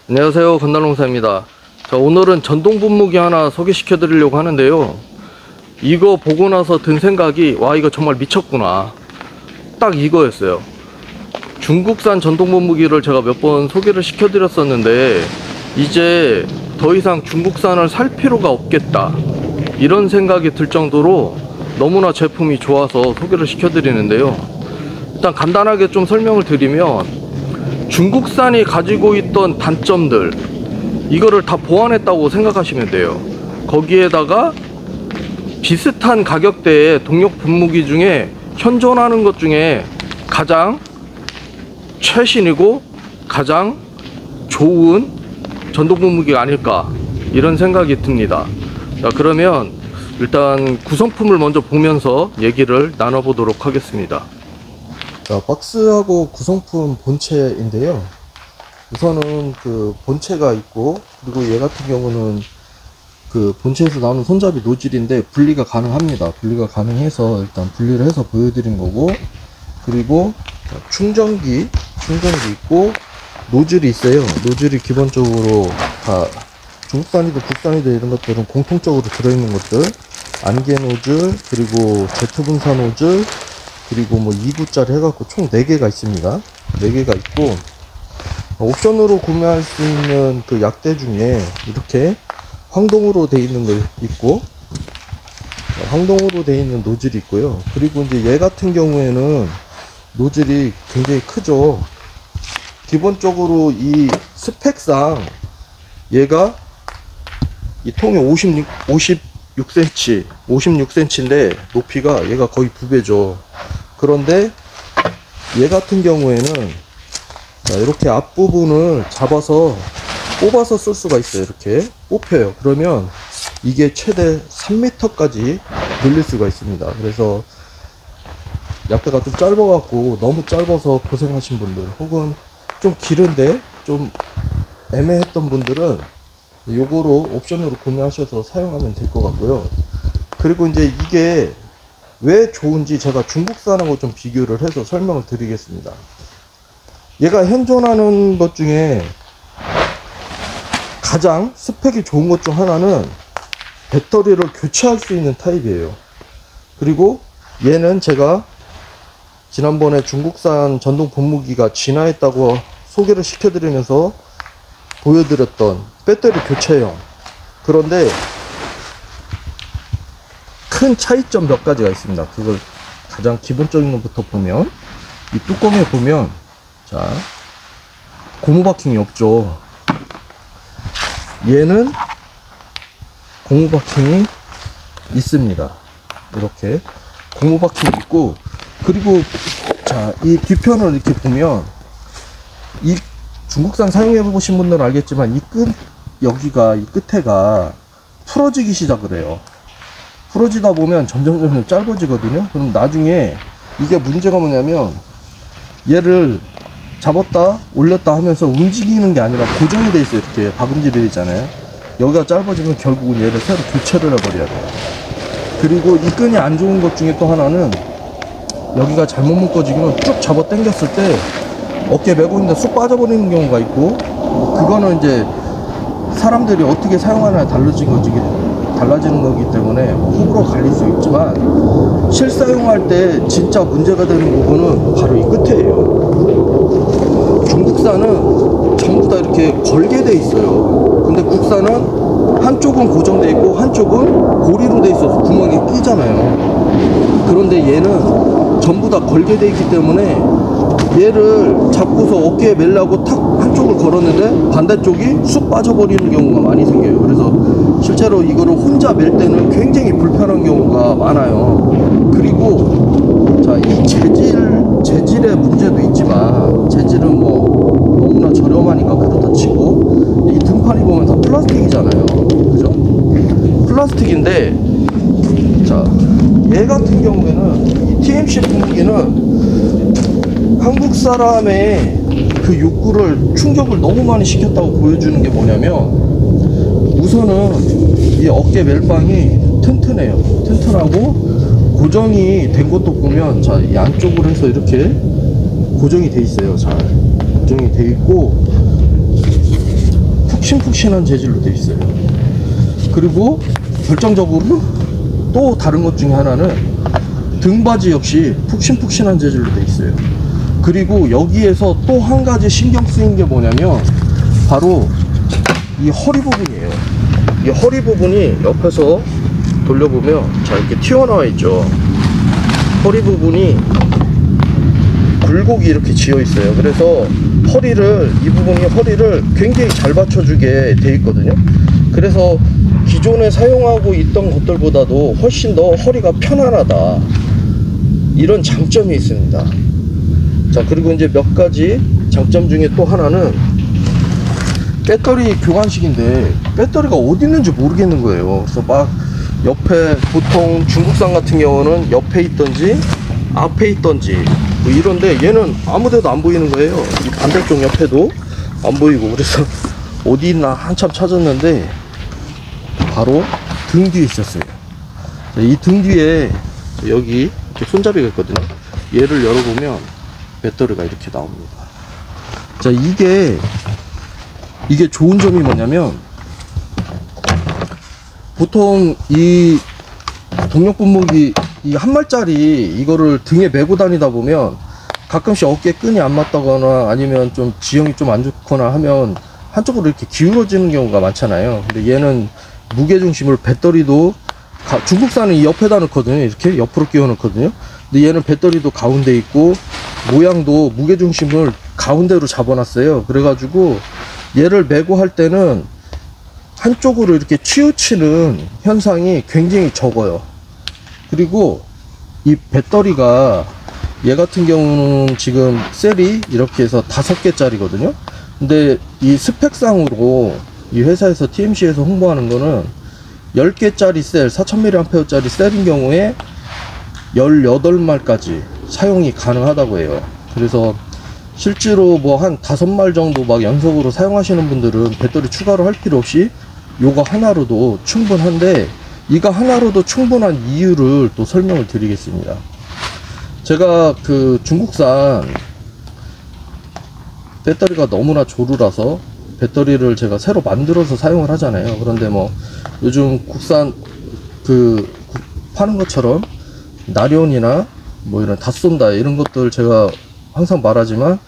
안녕하세요, 건달농사입니다. 자, 오늘은 전동 분무기 하나 소개시켜 드리려고 하는데요. 이거 보고 나서 든 생각이, 와, 이거 정말 미쳤구나, 딱 이거였어요. 중국산 전동 분무기를 제가 몇 번 소개를 시켜 드렸었는데 이제 더 이상 중국산을 살 필요가 없겠다, 이런 생각이 들 정도로 너무나 제품이 좋아서 소개를 시켜 드리는데요. 일단 간단하게 좀 설명을 드리면, 중국산이 가지고 있던 단점들, 이거를 다 보완했다고 생각하시면 돼요. 거기에다가 비슷한 가격대의 동력 분무기 중에 현존하는 것 중에 가장 최신이고 가장 좋은 전동 분무기가 아닐까, 이런 생각이 듭니다. 자, 그러면 일단 구성품을 먼저 보면서 얘기를 나눠보도록 하겠습니다. 자, 박스하고 구성품 본체인데요. 우선은 그 본체가 있고, 그리고 얘 같은 경우는 그 본체에서 나오는 손잡이 노즐인데 분리가 가능합니다. 분리가 가능해서 일단 분리를 해서 보여드린 거고, 그리고 충전기 있고, 노즐이 있어요. 노즐이 기본적으로 다 중국산이든 국산이든 이런 것들은 공통적으로 들어있는 것들, 안개 노즐, 그리고 제트 분사 노즐, 그리고 뭐 2구짜리 해갖고 총 4개가 있습니다. 4개가 있고, 옵션으로 구매할 수 있는 그 약대 중에 이렇게 황동으로 돼 있는 거 있고, 황동으로 돼 있는 노즐이 있고요. 그리고 이제 얘 같은 경우에는 노즐이 굉장히 크죠. 기본적으로 이 스펙상 얘가 이 통이 56cm인데 높이가 얘가 거의 2배죠. 그런데 얘 같은 경우에는 이렇게 앞부분을 잡아서 뽑아서 쓸 수가 있어요. 이렇게 뽑혀요. 그러면 이게 최대 3m까지 늘릴 수가 있습니다. 그래서 약대가 좀 짧아 갖고 너무 짧아서 고생하신 분들, 혹은 좀 길은데 좀 애매했던 분들은 요거로 옵션으로 구매하셔서 사용하면 될 것 같고요. 그리고 이제 이게 왜 좋은지 제가 중국산하고 좀 비교를 해서 설명을 드리겠습니다. 얘가 현존하는 것 중에 가장 스펙이 좋은 것 중 하나는 배터리를 교체할 수 있는 타입이에요. 그리고 얘는 제가 지난번에 중국산 전동 분무기가 진화했다고 소개를 시켜드리면서 보여드렸던 배터리 교체형. 그런데 큰 차이점 몇 가지가 있습니다. 그걸 가장 기본적인 것부터 보면, 이 뚜껑에 보면, 자, 고무 바킹이 없죠. 얘는 고무 바킹이 있습니다. 이렇게 고무 바킹이 있고, 그리고 자, 이 뒤편을 이렇게 보면, 이 중국산 사용해 보신 분들은 알겠지만 이 여기가, 이 끝에가 풀어지기 시작을 해요. 풀어지다 보면 점점 짧아지거든요. 그럼 나중에 이게 문제가 뭐냐면, 얘를 잡았다 올렸다 하면서 움직이는 게 아니라 고정이 돼 있어요. 이렇게 박음질이 되어 있잖아요. 여기가 짧아지면 결국은 얘를 새로 교체를 해버려야 돼요. 그리고 이 끈이 안 좋은 것 중에 또 하나는, 여기가 잘못 묶어지면 쭉 잡아 당겼을 때 어깨 메고 있는데 쑥 빠져버리는 경우가 있고, 그거는 이제 사람들이 어떻게 사용하느냐에 달라지는 거기 때문에 호불호 갈릴 수 있지만, 실사용할 때 진짜 문제가 되는 부분은 바로 이 끝에예요. 중국산은 전부 다 이렇게 걸게 돼 있어요. 근데 국산은 한쪽은 고정돼 있고 한쪽은 고리로 돼 있어서 구멍이 끼잖아요. 그런데 얘는 전부 다 걸게 돼 있기 때문에 얘를 잡고서 어깨에 매려고 탁 한쪽을 걸었는데 반대쪽이 쑥 빠져버리는 경우가 많이 생겨요. 그래서 실제로 이거를 혼자 멜 때는 굉장히 불편한 경우가 많아요. 그리고 자, 이 재질의 문제도 있지만, 재질은 뭐 너무나 저렴하니까 그렇다 치고, 이 등판이 보면 다 플라스틱이잖아요. 그죠? 플라스틱인데, 자, 얘 같은 경우에는 이 TMC 분무기는 한국 사람의 그 욕구를, 충족을 너무 많이 시켰다고 보여주는 게 뭐냐면, 우선은 이 어깨 멜빵이 튼튼해요. 튼튼하고 고정이 된 것도 보면, 자, 이 안쪽으로 해서 이렇게 고정이 돼 있어요. 잘 고정이 돼 있고, 푹신푹신한 재질로 되어 있어요. 그리고 결정적으로 또 다른 것 중에 하나는 등받이 역시 푹신푹신한 재질로 되어 있어요. 그리고 여기에서 또 한 가지 신경 쓰인 게 뭐냐면 바로 이 허리 부분이에요. 이 허리 부분이 옆에서 돌려보면 자 이렇게 튀어나와 있죠. 허리 부분이 굴곡이 이렇게 지어 있어요. 그래서 이 부분이 허리를 굉장히 잘 받쳐주게 돼 있거든요. 그래서 기존에 사용하고 있던 것들보다도 훨씬 더 허리가 편안하다, 이런 장점이 있습니다. 자, 그리고 이제 몇 가지 장점 중에 또 하나는 배터리 교환식인데 배터리가 어디 있는지 모르겠는 거예요. 그래서 막 옆에, 보통 중국산 같은 경우는 옆에 있던지 앞에 있던지 뭐 이런데, 얘는 아무데도 안 보이는 거예요. 이 반대쪽 옆에도 안 보이고. 그래서 어디 있나 한참 찾았는데 바로 등 뒤에 있었어요. 이 등 뒤에 여기 이렇게 손잡이가 있거든요. 얘를 열어보면 배터리가 이렇게 나옵니다. 자, 이게 좋은 점이 뭐냐면, 보통 이 동력 분무기 이 한 말짜리 이거를 등에 메고 다니다 보면 가끔씩 어깨에 끈이 안 맞다거나 아니면 좀 지형이 좀 안 좋거나 하면 한쪽으로 이렇게 기울어지는 경우가 많잖아요. 근데 얘는 무게중심을, 배터리도 중국산은 이 옆에다 넣거든요. 이렇게 옆으로 끼워 넣거든요. 근데 얘는 배터리도 가운데 있고 모양도 무게중심을 가운데로 잡아놨어요. 그래가지고 얘를 메고 할 때는 한쪽으로 이렇게 치우치는 현상이 굉장히 적어요. 그리고 이 배터리가, 얘 같은 경우는 지금 셀이 이렇게 해서 5개짜리거든요. 근데 이 스펙상으로 이 회사에서 TMC에서 홍보하는 거는 10개짜리 셀, 4000mAh 짜리 셀인 경우에 18말까지 사용이 가능하다고 해요. 그래서 실제로 뭐 한 5말 정도 막 연속으로 사용하시는 분들은 배터리 추가로 할 필요 없이 요거 하나로도 충분한데, 이거 하나로도 충분한 이유를 또 설명을 드리겠습니다. 제가 그 중국산 배터리가 너무나 조루라서 배터리를 제가 새로 만들어서 사용을 하잖아요. 그런데 뭐 요즘 국산 파는 것처럼 나련이나 뭐 이런 닷손다 이런 것들 제가 항상 말하지만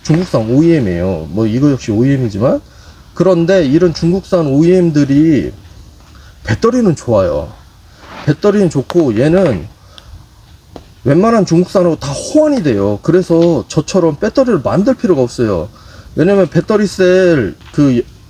중국산 OEM이에요. 뭐 이거 역시 OEM이지만, 그런데 이런 중국산 OEM들이 배터리는 좋아요. 배터리는 좋고 얘는 웬만한 중국산하고 다 호환이 돼요. 그래서 저처럼 배터리를 만들 필요가 없어요. 왜냐면 배터리 셀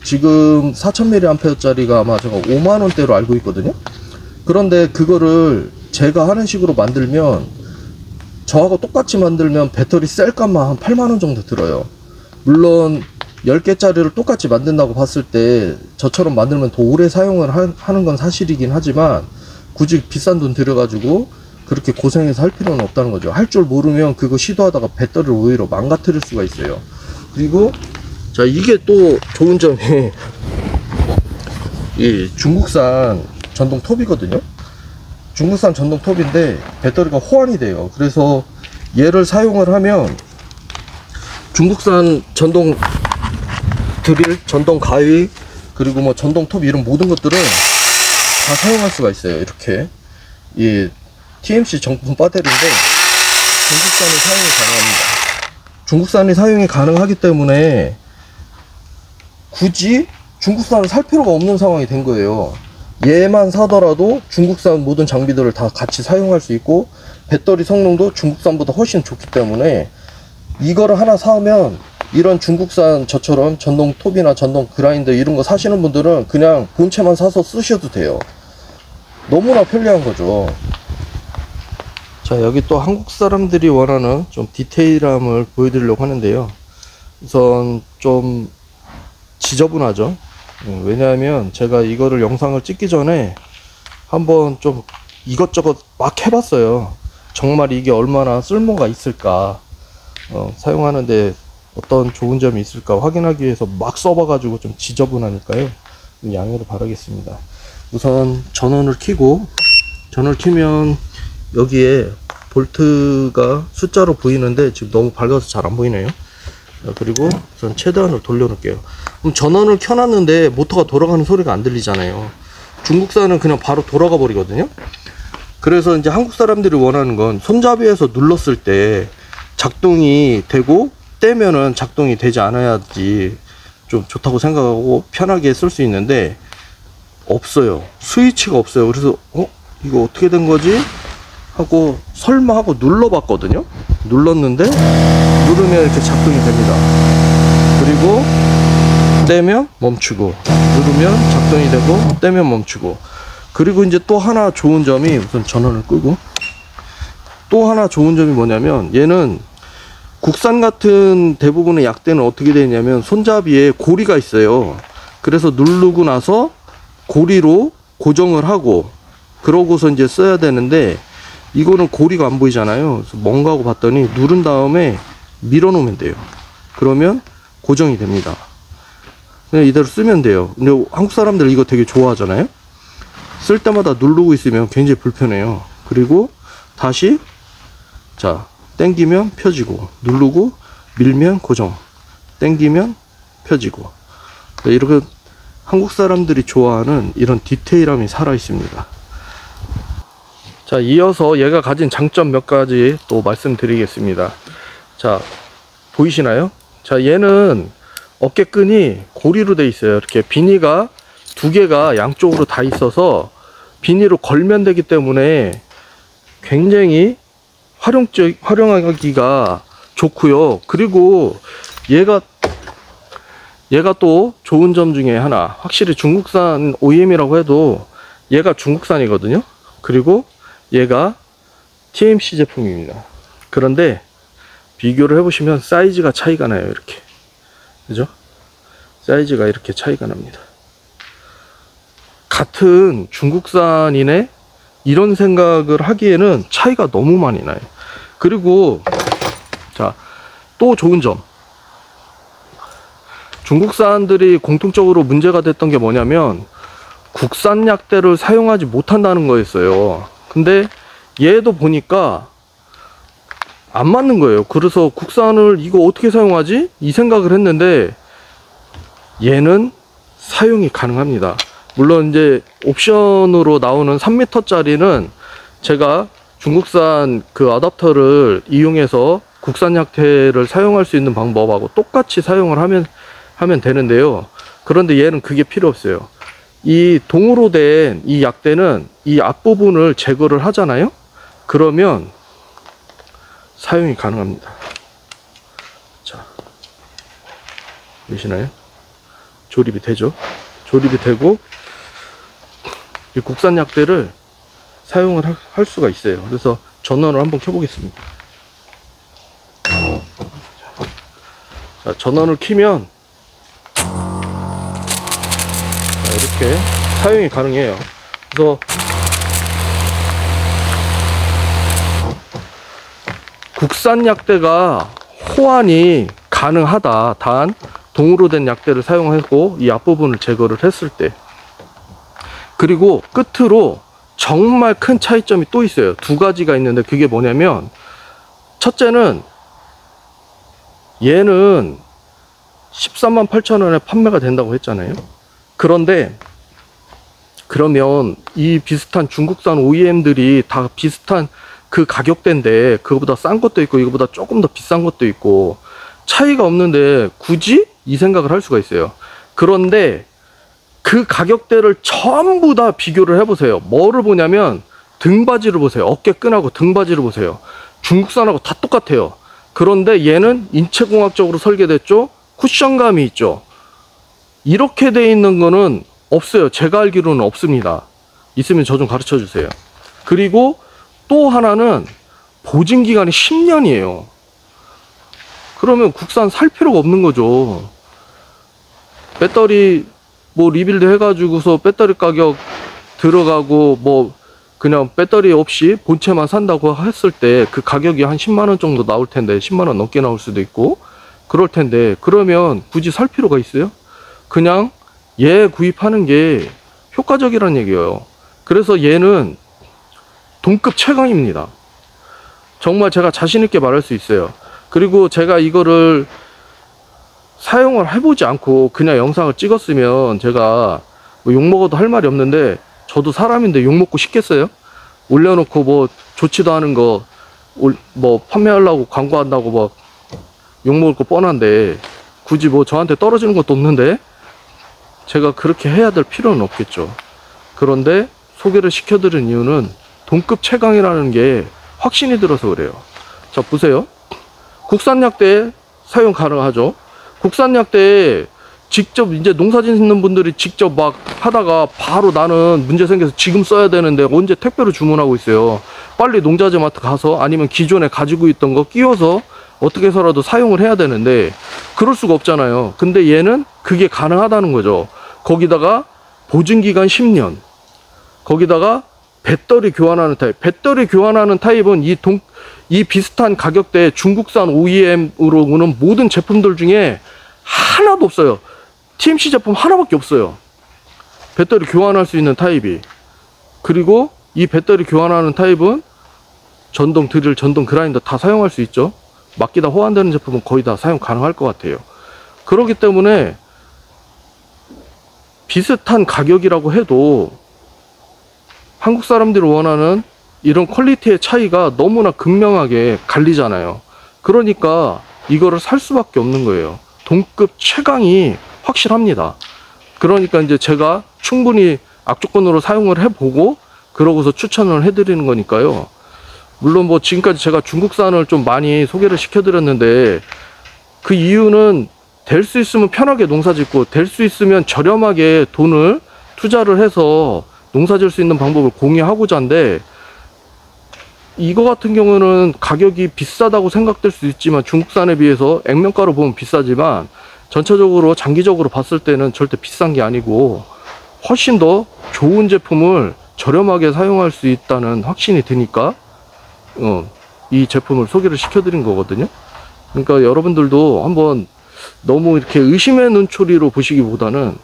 지금 4000mAh 짜리가 아마 제가 5만원대로 알고 있거든요. 그런데 그거를 제가 하는 식으로 만들면, 저하고 똑같이 만들면 배터리 셀 값만 한 8만원 정도 들어요. 물론 10개짜리를 똑같이 만든다고 봤을 때 저처럼 만들면 더 오래 사용을 하는 건 사실이긴 하지만, 굳이 비싼 돈 들여가지고 그렇게 고생해서 할 필요는 없다는 거죠. 할 줄 모르면 그거 시도하다가 배터리를 오히려 망가뜨릴 수가 있어요. 그리고 자, 이게 또 좋은 점이 이 중국산 전동 톱이거든요. 중국산 전동 톱인데 배터리가 호환이 돼요. 그래서 얘를 사용을 하면 중국산 전동 드릴, 전동 가위, 그리고 뭐 전동 톱 이런 모든 것들은 다 사용할 수가 있어요. 이렇게 이 TMC 정품 배터리인데 중국산이 사용이 가능합니다. 중국산이 사용이 가능하기 때문에 굳이 중국산을 살 필요가 없는 상황이 된 거예요. 얘만 사더라도 중국산 모든 장비들을 다 같이 사용할 수 있고, 배터리 성능도 중국산보다 훨씬 좋기 때문에 이거를 하나 사면, 이런 중국산 저처럼 전동 톱이나 전동 그라인더 이런 거 사시는 분들은 그냥 본체만 사서 쓰셔도 돼요. 너무나 편리한 거죠. 자, 여기 또 한국 사람들이 원하는 좀 디테일함을 보여드리려고 하는데요. 우선 좀 지저분하죠. 왜냐하면 제가 이거를 영상을 찍기 전에 한번 좀 이것저것 막 해봤어요. 정말 이게 얼마나 쓸모가 있을까, 사용하는데 어떤 좋은 점이 있을까 확인하기 위해서 막 써봐가지고 좀 지저분하니까요. 양해를 바라겠습니다. 우선 전원을 켜고, 전원을 켜면 여기에 볼트가 숫자로 보이는데 지금 너무 밝아서 잘 안 보이네요. 자, 그리고 우선 최대한으로 돌려놓을게요. 그럼 전원을 켜놨는데 모터가 돌아가는 소리가 안 들리잖아요. 중국산은 그냥 바로 돌아가 버리거든요. 그래서 이제 한국 사람들이 원하는 건 손잡이에서 눌렀을 때 작동이 되고 떼면은 작동이 되지 않아야지 좀 좋다고 생각하고 편하게 쓸 수 있는데 없어요. 스위치가 없어요. 그래서 이거 어떻게 된 거지? 하고 설마 하고 눌러봤거든요. 눌렀는데 누르면 이렇게 작동이 됩니다. 그리고 떼면 멈추고, 누르면 작동이 되고 떼면 멈추고. 그리고 이제 또 하나 좋은 점이, 우선 전원을 끄고, 또 하나 좋은 점이 뭐냐면 얘는 국산 같은 대부분의 약대는 어떻게 되냐면 손잡이에 고리가 있어요. 그래서 누르고 나서 고리로 고정을 하고 그러고서 이제 써야 되는데 이거는 고리가 안 보이잖아요. 그래서 뭔가 하고 봤더니 누른 다음에 밀어 놓으면 돼요. 그러면 고정이 됩니다. 그냥 이대로 쓰면 돼요. 근데 한국 사람들 이거 되게 좋아하잖아요. 쓸 때마다 누르고 있으면 굉장히 불편해요. 그리고 다시 자 당기면 펴지고, 누르고 밀면 고정, 당기면 펴지고. 이렇게 한국 사람들이 좋아하는 이런 디테일함이 살아 있습니다. 자, 이어서 얘가 가진 장점 몇 가지 또 말씀드리겠습니다. 자, 보이시나요? 자, 얘는 어깨끈이 고리로 돼 있어요. 이렇게 비니가 두 개가 양쪽으로 다 있어서 비니로 걸면 되기 때문에 굉장히 활용하기가 좋고요. 그리고 얘가 또 좋은 점 중에 하나, 확실히 중국산 OEM이라고 해도 얘가 중국산이거든요. 그리고 얘가 TMC 제품입니다. 그런데 비교를 해보시면 사이즈가 차이가 나요. 이렇게, 그죠? 사이즈가 이렇게 차이가 납니다. 같은 중국산이네 이런 생각을 하기에는 차이가 너무 많이 나요. 그리고 자, 또 좋은 점, 중국산들이 공통적으로 문제가 됐던 게 뭐냐면 국산 약대를 사용하지 못한다는 거였어요. 근데 얘도 보니까 안 맞는 거예요. 그래서 국산을 이거 어떻게 사용하지? 이 생각을 했는데 얘는 사용이 가능합니다. 물론 이제 옵션으로 나오는 3m 짜리는 제가 중국산 그 어댑터를 이용해서 국산 약대를 사용할 수 있는 방법하고 똑같이 사용을 하면 되는데요. 그런데 얘는 그게 필요 없어요. 이 동으로 된 이 약대는 이 앞부분을 제거를 하잖아요. 그러면 사용이 가능합니다. 자, 보시나요? 조립이 되죠. 조립이 되고 이 국산 약대를 사용을 할 수가 있어요. 그래서 전원을 한번 켜보겠습니다. 자, 전원을 켜면 이렇게 사용이 가능해요. 그래서 국산 약대가 호환이 가능하다. 단 동으로 된 약대를 사용하고 이 앞부분을 제거를 했을 때. 그리고 끝으로 정말 큰 차이점이 또 있어요. 두 가지가 있는데 그게 뭐냐면, 첫째는 얘는 138,000원에 판매가 된다고 했잖아요. 그런데 그러면 이 비슷한 중국산 OEM들이 다 비슷한 그 가격대인데 그거보다 싼 것도 있고 이거보다 조금 더 비싼 것도 있고 차이가 없는데 굳이? 이 생각을 할 수가 있어요. 그런데 그 가격대를 전부 다 비교를 해보세요. 뭐를 보냐면 등받이를 보세요. 어깨끈하고 등받이를 보세요. 중국산하고 다 똑같아요. 그런데 얘는 인체공학적으로 설계됐죠. 쿠션감이 있죠. 이렇게 돼 있는 거는 없어요. 제가 알기로는 없습니다. 있으면 저 좀 가르쳐 주세요. 그리고 또 하나는 보증기간이 10년이에요. 그러면 국산 살 필요가 없는 거죠. 배터리 뭐 리빌드 해가지고서 배터리 가격 들어가고 뭐 그냥 배터리 없이 본체만 산다고 했을 때 그 가격이 한 10만원 정도 나올 텐데 10만원 넘게 나올 수도 있고 그럴 텐데, 그러면 굳이 살 필요가 있어요? 그냥 얘 구입하는 게 효과적이라는 얘기예요. 그래서 얘는 동급 최강입니다. 정말 제가 자신 있게 말할 수 있어요. 그리고 제가 이거를 사용을 해보지 않고 그냥 영상을 찍었으면 제가 뭐 욕먹어도 할 말이 없는데, 저도 사람인데 욕먹고 싶겠어요? 올려놓고 뭐 좋지도 않은 거 뭐 판매하려고 광고한다고 막 욕먹을 거 뻔한데, 굳이 뭐 저한테 떨어지는 것도 없는데 제가 그렇게 해야 될 필요는 없겠죠. 그런데 소개를 시켜드린 이유는 동급 채광이라는 게 확신이 들어서 그래요. 자, 보세요. 국산 약대 사용 가능하죠. 국산 약대 직접 이제 농사 짓는 분들이 직접 막 하다가 바로 나는 문제 생겨서 지금 써야 되는데 언제 택배로 주문하고 있어요. 빨리 농자재 마트 가서 아니면 기존에 가지고 있던 거 끼워서 어떻게 해서라도 사용을 해야 되는데 그럴 수가 없잖아요. 근데 얘는 그게 가능하다는 거죠. 거기다가 보증기간 10년, 거기다가 배터리 교환하는 타입. 배터리 교환하는 타입은 이 비슷한 가격대에 중국산 OEM으로 오는 모든 제품들 중에 하나도 없어요. TMC 제품 하나밖에 없어요. 배터리 교환할 수 있는 타입이. 그리고 이 배터리 교환하는 타입은 전동 드릴, 전동 그라인더 다 사용할 수 있죠. 맡기다 호환되는 제품은 거의 다 사용 가능할 것 같아요. 그렇기 때문에 비슷한 가격이라고 해도 한국 사람들이 원하는 이런 퀄리티의 차이가 너무나 극명하게 갈리잖아요. 그러니까 이거를 살 수밖에 없는 거예요. 동급 최강이 확실합니다. 그러니까 이제 제가 충분히 악조건으로 사용을 해보고 그러고서 추천을 해드리는 거니까요. 물론 뭐 지금까지 제가 중국산을 좀 많이 소개를 시켜드렸는데 그 이유는 될 수 있으면 편하게 농사 짓고 될 수 있으면 저렴하게 돈을 투자를 해서 농사 지을 수 있는 방법을 공유하고자 한데, 이거 같은 경우는 가격이 비싸다고 생각될 수 있지만 중국산에 비해서 액면가로 보면 비싸지만 전체적으로 장기적으로 봤을 때는 절대 비싼 게 아니고 훨씬 더 좋은 제품을 저렴하게 사용할 수 있다는 확신이 드니까 이 제품을 소개를 시켜드린 거거든요. 그러니까 여러분들도 한번 너무 이렇게 의심의 눈초리로 보시기보다는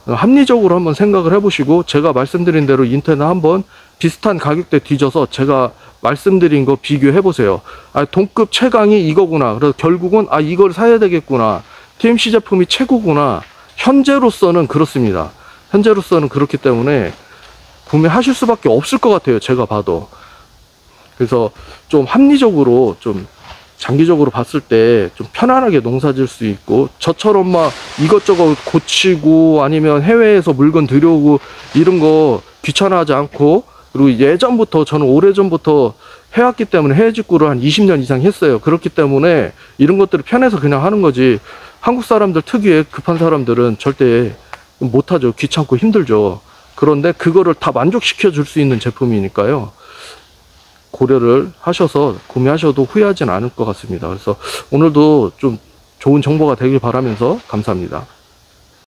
합리적으로 한번 생각을 해보시고, 제가 말씀드린 대로 인터넷 한번 비슷한 가격대 뒤져서 제가 말씀드린 거 비교해 보세요. 아, 동급 최강이 이거구나. 그래서 결국은 아, 이걸 사야 되겠구나. TMC 제품이 최고구나. 현재로서는 그렇습니다. 현재로서는 그렇기 때문에 구매하실 수밖에 없을 것 같아요. 제가 봐도. 그래서 좀 합리적으로, 좀 장기적으로 봤을 때 좀 편안하게 농사 지을 수 있고, 저처럼 막 이것저것 고치고 아니면 해외에서 물건 들여오고 이런 거 귀찮아하지 않고, 그리고 예전부터 저는 오래전부터 해왔기 때문에 해외 직구를 한 20년 이상 했어요. 그렇기 때문에 이런 것들이 편해서 그냥 하는 거지, 한국 사람들 특유의 급한 사람들은 절대 못하죠. 귀찮고 힘들죠. 그런데 그거를 다 만족시켜 줄 수 있는 제품이니까요. 고려를 하셔서 구매하셔도 후회하진 않을 것 같습니다. 그래서 오늘도 좀 좋은 정보가 되길 바라면서 감사합니다.